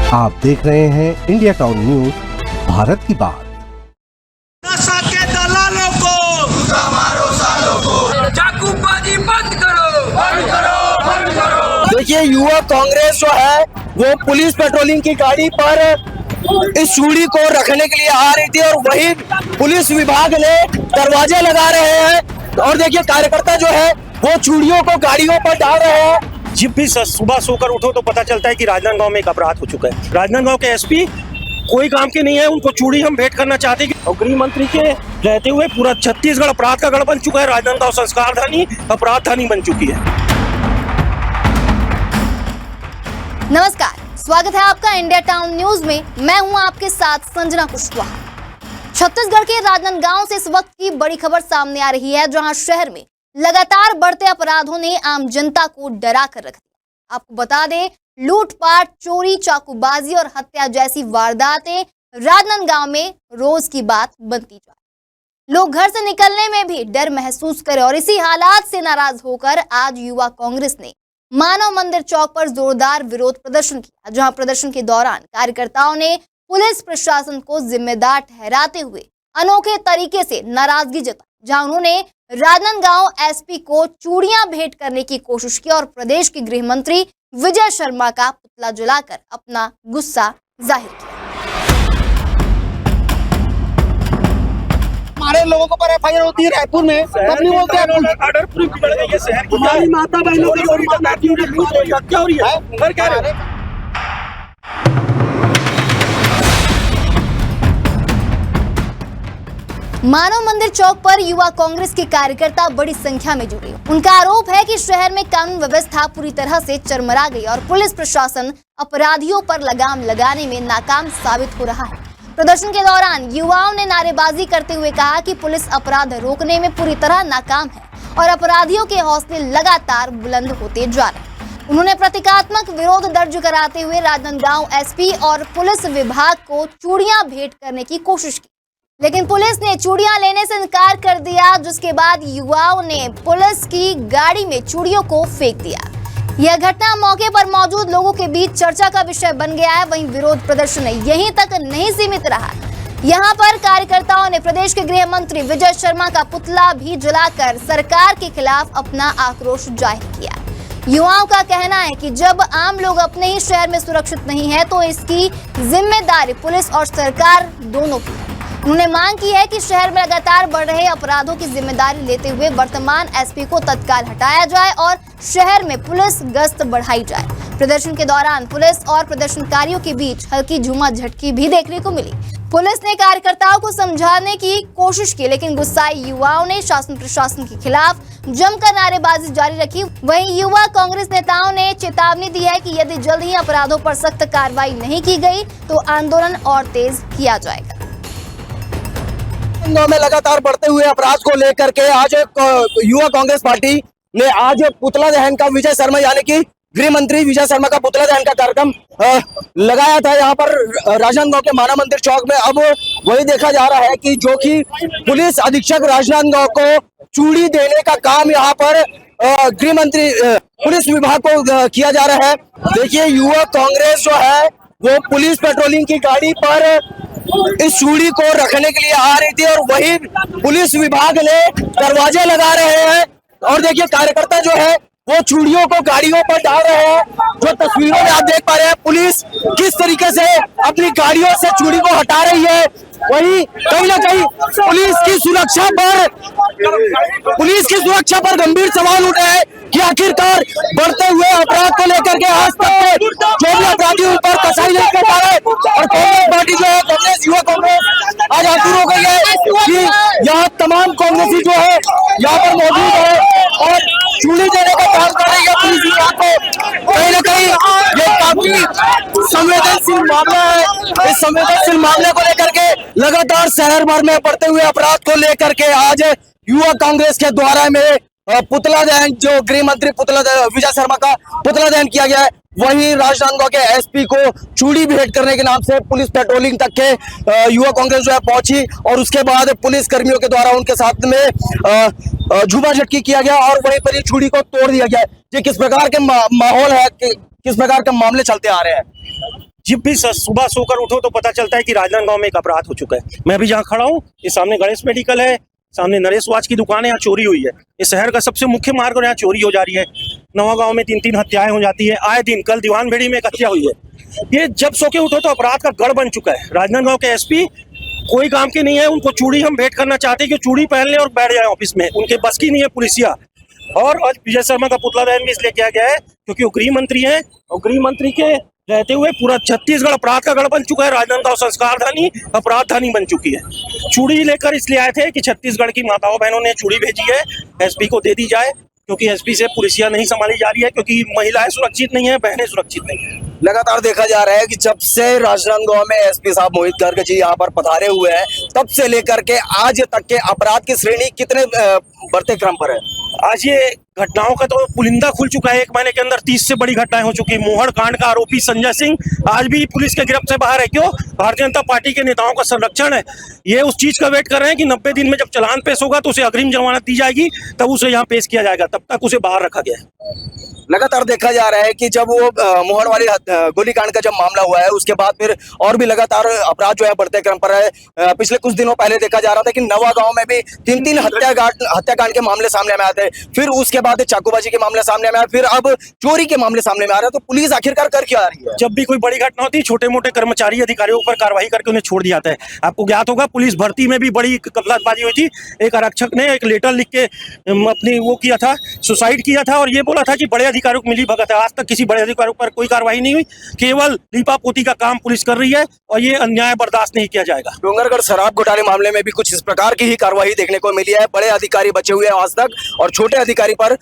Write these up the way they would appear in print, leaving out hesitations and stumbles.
आप देख रहे हैं इंडिया टाउन न्यूज, भारत की बात। नशा के दलालों को चाकूबाजी बंद करो, बंद करो, बंद करो। देखिए, युवा कांग्रेस जो है वो पुलिस पेट्रोलिंग की गाड़ी पर इस चूड़ी को रखने के लिए आ रही थी और वही पुलिस विभाग ने दरवाजे लगा रहे हैं और देखिए कार्यकर्ता जो है वो चूड़ियों को गाड़ियों पर डाल रहे हैं। जब भी सुबह सोकर उठो तो पता चलता है कि राजनांदगांव में एक अपराध हो चुका है। राजनांदगांव के एसपी कोई काम के नहीं है, उनको चूड़ी हम भेंट करना चाहते हैं। और गृह मंत्री के रहते हुए पूरा छत्तीसगढ़ अपराध का गढ़ बन चुका है। राजनांदगांव संस्कार धानी, अपराध धानी बन चुकी है। नमस्कार, स्वागत है आपका इंडिया टाउन न्यूज में। मैं हूं आपके साथ संजना कुशवाहा। छत्तीसगढ़ के राजनांदगांव से इस वक्त की बड़ी खबर सामने आ रही है, जहां शहर में लगातार बढ़ते अपराधों ने आम जनता को डरा कर रख दिया। आपको बता दें, लूटपाट, चोरी, चाकूबाजी और हत्या जैसी वारदातें राजनांदगांव में रोज की बात बनती जाए। लोग घर से निकलने में भी डर महसूस करें और इसी हालात से नाराज होकर आज युवा कांग्रेस ने मानव मंदिर चौक पर जोरदार विरोध प्रदर्शन किया, जहां प्रदर्शन के दौरान कार्यकर्ताओं ने पुलिस प्रशासन को जिम्मेदार ठहराते हुए अनोखे तरीके से नाराजगी जताई, जहां उन्होंने राजनांदगांव एसपी को चूड़ियां भेंट करने की कोशिश की और प्रदेश के गृह मंत्री विजय शर्मा का पुतला जलाकर अपना गुस्सा जाहिर किया। हमारे लोगों को पर एफआईआर होती है रायपुर में, तब नहीं बोलते ऑर्डर पूरी बिगड़ गई है। शहर की हमारी माता बहनों की हत्या हो रही है। उधर क्या रहे? मानव मंदिर चौक पर युवा कांग्रेस के कार्यकर्ता बड़ी संख्या में जुटे। उनका आरोप है कि शहर में कानून व्यवस्था पूरी तरह से चरमरा गई और पुलिस प्रशासन अपराधियों पर लगाम लगाने में नाकाम साबित हो रहा है। प्रदर्शन के दौरान युवाओं ने नारेबाजी करते हुए कहा कि पुलिस अपराध रोकने में पूरी तरह नाकाम है और अपराधियों के हौसले लगातार बुलंद होते जा रहे हैं। उन्होंने प्रतीकात्मक विरोध दर्ज कराते हुए राजनांदगांव एसपी और पुलिस विभाग को चूड़ियां भेंट करने की कोशिश की, लेकिन पुलिस ने चूड़ियां लेने से इनकार कर दिया, जिसके बाद युवाओं ने पुलिस की गाड़ी में चूड़ियों को फेंक दिया। यह घटना मौके पर मौजूद लोगों के बीच चर्चा का विषय बन गया है। वहीं विरोध प्रदर्शन यहीं तक नहीं सीमित रहा। यहां पर कार्यकर्ताओं ने प्रदेश के गृह मंत्री विजय शर्मा का पुतला भी जलाकर सरकार के खिलाफ अपना आक्रोश जाहिर किया। युवाओं का कहना है कि जब आम लोग अपने ही शहर में सुरक्षित नहीं है तो इसकी जिम्मेदारी पुलिस और सरकार दोनों की है। उन्होंने मांग की है कि शहर में लगातार बढ़ रहे अपराधों की जिम्मेदारी लेते हुए वर्तमान एसपी को तत्काल हटाया जाए और शहर में पुलिस गश्त बढ़ाई जाए। प्रदर्शन के दौरान पुलिस और प्रदर्शनकारियों के बीच हल्की झूमाझटकी भी देखने को मिली। पुलिस ने कार्यकर्ताओं को समझाने की कोशिश की, लेकिन गुस्साए युवाओं ने शासन प्रशासन के खिलाफ जमकर नारेबाजी जारी रखी। वहीं युवा कांग्रेस नेताओं ने चेतावनी दी है कि यदि जल्द ही अपराधों पर सख्त कार्रवाई नहीं की गई तो आंदोलन और तेज किया जाएगा। में लगातार बढ़ते हुए अपराध को लेकर के आज युवा कांग्रेस पार्टी ने आज पुतला दहन का विजय शर्मा यानी कि गृह मंत्री विजय शर्मा का पुतला दहन का कार्यक्रम लगाया था यहाँ पर राजनांदगांव के मानव मंदिर चौक में। अब वही देखा जा रहा है कि जो कि पुलिस अधीक्षक राजनांदगांव को चूड़ी देने का काम यहाँ पर गृह मंत्री पुलिस विभाग को किया जा रहा है। देखिए, युवा कांग्रेस जो है वो पुलिस पेट्रोलिंग की गाड़ी पर इस चूड़ी को रखने के लिए आ रही थी और वही पुलिस विभाग ने दरवाजे लगा रहे हैं और देखिए कार्यकर्ता जो है वो चूड़ियों को गाड़ियों पर डाल रहे हैं। जो तस्वीरों में आप देख पा रहे हैं पुलिस किस तरीके से अपनी गाड़ियों से चूड़ी को हटा रही है, वही कहीं ना कहीं पुलिस की सुरक्षा पर गंभीर सवाल उठ रहे हैं कि आखिरकार बढ़ते हुए अपराध को लेकर के आज तक जो भी अपराधी उन पर कसाई नहीं कर पा रहे और कांग्रेस पार्टी जो है कांग्रेस युवा कांग्रेस आज आतुर हो गई है कि यहाँ तमाम कांग्रेसी जो है यहाँ पर मौजूद है और चूड़ी देने का काम कर रही है पुलिस विभाग को। कहीं ना कहीं ये काफी संवेदनशील मामला है। इस संवेदनशील मामले को लेकर के लगातार शहर भर में बढ़ते हुए अपराध को लेकर के आज युवा कांग्रेस के द्वारा में पुतला दहन जो गृह मंत्री विजय शर्मा का पुतला दहन किया गया है। वहीं राजनांदगांव के एसपी को चूड़ी भेंट करने के नाम से पुलिस पेट्रोलिंग तक के युवा कांग्रेस जो है पहुंची और उसके बाद पुलिस कर्मियों के द्वारा उनके साथ में झूमा झटकी किया गया और वहीं पर ही चूड़ी को तोड़ दिया गया। ये किस प्रकार के माहौल है, किस प्रकार के मामले चलते आ रहे हैं? जब भी सुबह सोकर उठो तो पता चलता है कि राजनांदगांव में एक अपराध हो चुका है। मैं अभी जहाँ खड़ा हूँ, ये सामने गणेश मेडिकल है, सामने नरेश वाच की दुकान है, यहाँ चोरी हुई है। ये शहर का सबसे मुख्य मार्ग और यहाँ चोरी हो जा रही है। नवागांव में 3-3 हत्याएं हो जाती है आए दिन। कल दीवानभेड़ी में एक हत्या हुई है। ये जब सो के उठो तो अपराध का गढ़ बन चुका है। राजनांदगांव के एसपी कोई काम के नहीं है, उनको चूड़ी हम भेंट करना चाहते हैं कि चूड़ी पहन ले और बैठ जाए ऑफिस में। उनके बस की नहीं है पुलिसिया। और आज विजय शर्मा का पुतला दहन भी इसलिए किया गया है क्योंकि वो गृह मंत्री हैं और गृह मंत्री के रहते हुए पूरा छत्तीसगढ़ अपराध का गढ़ बन चुका है। राजनांदगांव संस्कारधानी अपराधधानी बन चुकी है। चूड़ी लेकर इसलिए आए थे कि छत्तीसगढ़ की माताओं बहनों ने चूड़ी भेजी है, एसपी को दे दी जाए, क्योंकि एसपी से पुलिसिया नहीं संभाली जा रही है, क्योंकि महिलाएं सुरक्षित नहीं है, बहनें सुरक्षित नहीं है। लगातार देखा जा रहा है कि जब से राजनांदगांव में एसपी साहब मोहित गर्ग जी यहाँ पर पधारे हुए हैं, तब से लेकर के आज तक के अपराध की श्रेणी कितने बढ़ते क्रम पर है। आज ये घटनाओं का तो पुलिंदा खुल चुका है। 1 महीने के अंदर 30 से बड़ी घटनाएं हो चुकी है। मोहड़ कांड का आरोपी संजय सिंह आज भी पुलिस के गिरफ्त से बाहर है। क्यों? भारतीय जनता पार्टी के नेताओं का संरक्षण है। ये उस चीज का वेट कर रहे हैं कि 90 दिन में जब चालान पेश होगा तो उसे अग्रिम जमानत दी जाएगी, तब उसे यहाँ पेश किया जाएगा। तब तक उसे बाहर रखा गया है। लगातार देखा जा रहा है कि जब वो मोहड़ वाली गोलीकांड का जब मामला हुआ है, उसके बाद फिर और भी लगातार अपराध जो है बढ़ते क्रम पर है। पिछले कुछ दिनों पहले देखा जा रहा था कि नवागांव में भी 3-3 हत्याकांड के मामले सामने में आए थे। फिर उसके बाद चाकूबाजी के मामले सामने में आए, फिर अब चोरी के मामले सामने में आ रहे हैं। तो पुलिस आखिरकार कर क्या आ रही है? जब भी कोई बड़ी घटना होती है, छोटे मोटे कर्मचारी अधिकारियों पर कार्रवाई करके उन्हें छोड़ दिया जाता है। आपको ज्ञात होगा, पुलिस भर्ती में भी बड़ी कपलाबाजी हुई थी। एक आरक्षक ने एक लेटर लिख के अपनी वो किया था, सुसाइड किया था और ये बोला था कि बड़े अधिकारियों को मिली भगत है। आज तक किसी बड़े अधिकारियों पर कोई कार्रवाई नहीं हुई। केवल लीपापोती का काम पुलिस कर रही है और ये अन्याय बर्दाश्त नहीं किया जाएगा। डोंगरगढ़ शराब घोटाले मामले में भी कुछ इस प्रकार की ही कार्रवाई देखने को मिली है। बड़े अधिकारी बचे हुए हैं आज तक और छोटे अधिकारी पर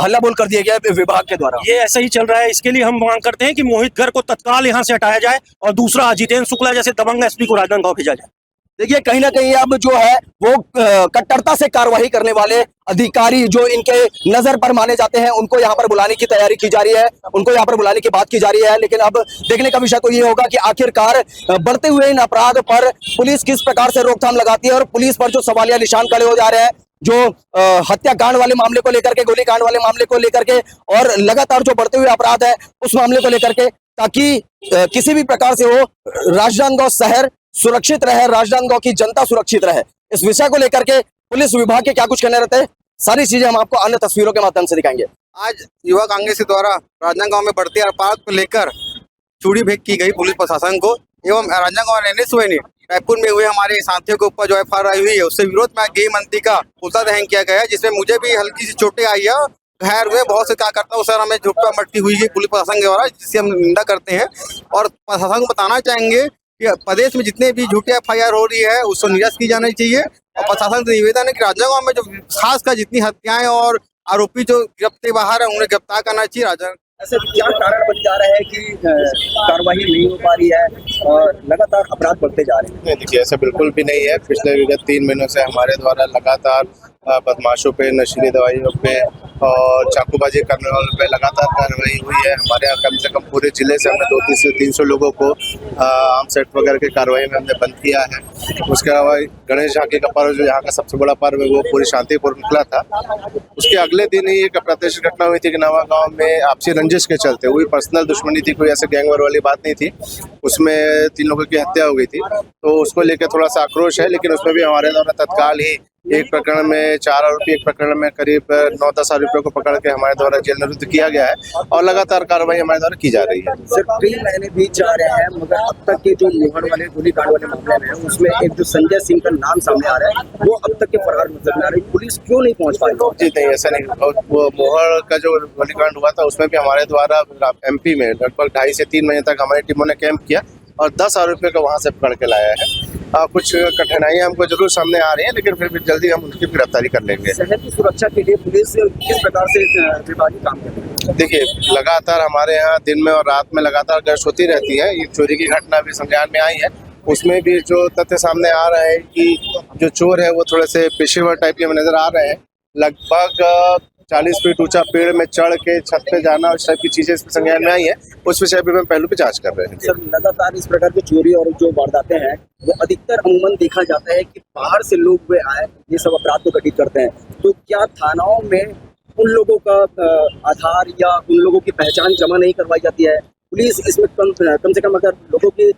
हल्ला बोल कर दिया गया विभाग के द्वारा। ये ऐसा ही चल रहा है। इसके लिए हम मांग करते हैं कि मोहित गर्ग को तत्काल यहाँ से हटाया जाए और दूसरा जितेंद्र शुक्ला जैसे दबंग एसपी को राजनांदगांव भेजा जाए। देखिए, कहीं ना कहीं अब जो है वो कट्टरता से कार्रवाई करने वाले अधिकारी जो इनके नजर पर माने जाते हैं, उनको यहाँ पर बुलाने की तैयारी की जा रही है, उनको यहाँ पर बुलाने की बात की जा रही है। लेकिन अब देखने का विषय तो ये होगा कि आखिरकार बढ़ते हुए इन अपराध पर पुलिस किस प्रकार से रोकथाम लगाती है और पुलिस पर जो सवालिया निशान खड़े हो जा रहे हैं, जो हत्याकांड वाले मामले को लेकर के, गोलीकांड वाले मामले को लेकर के और लगातार जो बढ़ते हुए अपराध है उस मामले को लेकर के, ताकि किसी भी प्रकार से हो राजनांदगांव शहर सुरक्षित रहे, राजनांदगांव की जनता सुरक्षित रहे। इस विषय को लेकर के पुलिस विभाग के क्या कुछ कहने रहते हैं, सारी चीजें हम आपको अन्य तस्वीरों के माध्यम से दिखाएंगे। आज युवा कांग्रेस के द्वारा राजनांदगांव में बढ़ते अपराध को लेकर चूड़ी भेंट की गई पुलिस प्रशासन को एवं राजनांदगांव एनएस हुए रायपुर में हुए हमारे साथियों के ऊपर जो एफआईआर आई हुई है, उससे विरोध में गृह मंत्री का पुतला दहन किया गया है, जिसमें मुझे भी हल्की सी चोटें आई है। घायल हुए बहुत से कार्यकर्ताओं सर हमें झुटपा मट्टी हुई है पुलिस प्रशासन के द्वारा, जिससे हम निंदा करते हैं और प्रशासन को बताना चाहेंगे कि प्रदेश में जितने भी झूठे एफआईआर हो रही है उसको निरस्त की जानी चाहिए। और प्रशासन से निवेदन है कि राजनांदगांव में जो खासकर जितनी हत्याएं और आरोपी जो गिरफ्त से बाहर है उन्हें गिरफ्तार करना चाहिए। राजनांदगांव ऐसे क्या कारण बन जा रहा है कि कार्रवाई नहीं हो पा रही है और लगातार अपराध बढ़ते जा रहे हैं? नहीं, देखिए ऐसा बिल्कुल भी नहीं है। पिछले विगत 3 महीनों से हमारे द्वारा लगातार बदमाशों पे, नशीली दवाइयों पे और चाकूबाजी करने वालों पे लगातार कार्रवाई हुई है। हमारे यहाँ कम से कम पूरे जिले से हमने 200 से 300 लोगों को आम सेट वगैरह की कार्रवाई में हमने बंद किया है। उसके अलावा गणेश झांकी का पर्व जो यहाँ का सबसे बड़ा पर्व है वो पूरी शांतिपूर्ण निकला था। उसके अगले दिन ही एक अप्रत्याशित घटना हुई थी कि नवागांव में आपसी रंजिश के चलते हुई पर्सनल दुश्मनी थी, कोई ऐसे गैंगवार वाली बात नहीं थी, उसमें 3 लोगों की हत्या हो गई थी। तो उसको लेकर थोड़ा सा आक्रोश है, लेकिन उसमें भी हमारे द्वारा तत्काल ही एक प्रकरण में 4 आरोपी, एक प्रकरण में करीब 9-10 आरोपियों को पकड़ के हमारे द्वारा जेल निरुद्ध किया गया है और लगातार कार्रवाई हमारे द्वारा की जा रही है। सर, 3 महीने बीत जा रहे हैं मगर अब तक के जो मोहड़ वाले गोलीकांड वाले मामले में उसमें एक जो संजय सिंह का नाम सामने आ रहा है वो अब तक के फरार नजर नहीं आ रही। पुलिस क्यों नहीं पहुंच पाई? जी नहीं, ऐसा नहीं। वो मोहड़ का जो गोलीकांड हुआ था उसमें भी हमारे द्वारा MP में लगभग 2.5 से 3 महीने तक हमारी टीमों ने कैंप किया और 10 आरोपियों को वहाँ से पकड़ के लाया है। कुछ कठिनाइयां हमको जरूर सामने आ रही हैं, लेकिन फिर भी जल्दी हम उनकी गिरफ्तारी कर लेंगे। शहर की सुरक्षा के लिए पुलिस किस प्रकार से विभागीय काम कर रही है? देखिए, लगातार हमारे यहाँ दिन में और रात में लगातार गश्त होती रहती है। ये चोरी की घटना भी संज्ञान में आई है, उसमें भी जो तथ्य सामने आ रहा है कि जो चोर है वो थोड़े से पेशेवर टाइप के नजर आ रहे हैं। लगभग 40 फीट ऊंचा पेड़ में चढ़ के छत पे जाना, उस टाइप की चीजें इसमें संज्ञान में आई है। उस विषय पे हम पहलू पे जांच कर रहे हैं। सर, लगातार इस प्रकार की चोरी और जो वारदातें हैं वो अधिकतर अमूमन देखा जाता है कि बाहर से लोग वे आए ये सब अपराध को घटित करते हैं। तो क्या थानाओं में उन लोगों का आधार या उन लोगों की पहचान जमा नहीं करवाई जाती है? पुलिस इसमें कम से कम अगर लोगों की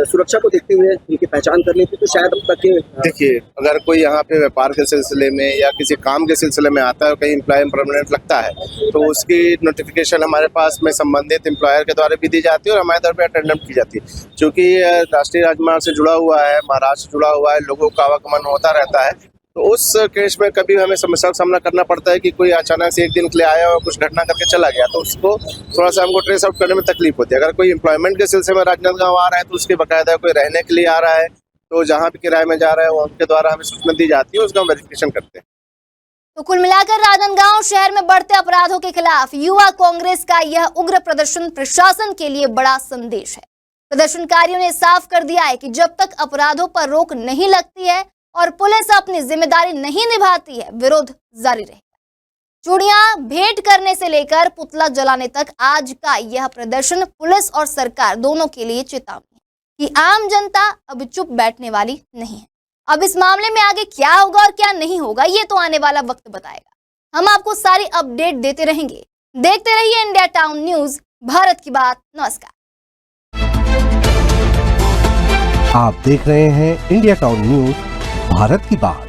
सुरक्षा को देखते हुए उनकी पहचान कर लेती तो शायद अब तक देखिए, अगर कोई यहाँ पे व्यापार के सिलसिले में या किसी काम के सिलसिले में आता है, कहीं एम्प्लॉय परमानेंट लगता है, तो उसकी नोटिफिकेशन हमारे पास में संबंधित एम्प्लॉयर के द्वारा भी दी जाती है और हमारे द्वारा भी अटेंडेंट की जाती है। क्योंकि राष्ट्रीय राजमार्ग से जुड़ा हुआ है, महाराष्ट्र से जुड़ा हुआ है, लोगों का आवागमन होता रहता है, तो उस केस में कभी हमें समस्या का सामना करना पड़ता है कि कोई अचानक से एक दिन के लिए आया और कुछ घटना करके चला गया, तो उसको थोड़ा सा हमको ट्रेस आउट करने में तकलीफ होती है। अगर कोई एम्प्लॉयमेंट के सिलसिले में राजनांदगांव आ रहा है तो उसके बाकायदा कोई रहने के लिए आ रहा है, तो जहाँ भी किराए में जा रहा है वो उनके द्वारा हमें सूचना दी जाती है, उसका हम वेरिफिकेशन करते हैं। तो कुल मिलाकर राजनांदगांव शहर में बढ़ते अपराधों के खिलाफ युवा कांग्रेस का यह उग्र प्रदर्शन प्रशासन के लिए बड़ा संदेश है। प्रदर्शनकारियों ने साफ कर दिया है कि जब तक अपराधों पर रोक नहीं लगती है और पुलिस अपनी जिम्मेदारी नहीं निभाती है, विरोध जारी रहेगा। चूड़ियां भेंट करने से लेकर पुतला जलाने तक आज का यह प्रदर्शन पुलिस और सरकार दोनों के लिए चेतावनी है कि आम जनता अब चुप बैठने वाली नहीं है। अब इस मामले में आगे क्या होगा और क्या नहीं होगा, ये तो आने वाला वक्त बताएगा। हम आपको सारी अपडेट देते रहेंगे। देखते रहिए इंडिया टाउन न्यूज, भारत की बात। नमस्कार। आप देख रहे हैं इंडिया टाउन न्यूज, भारत की बात।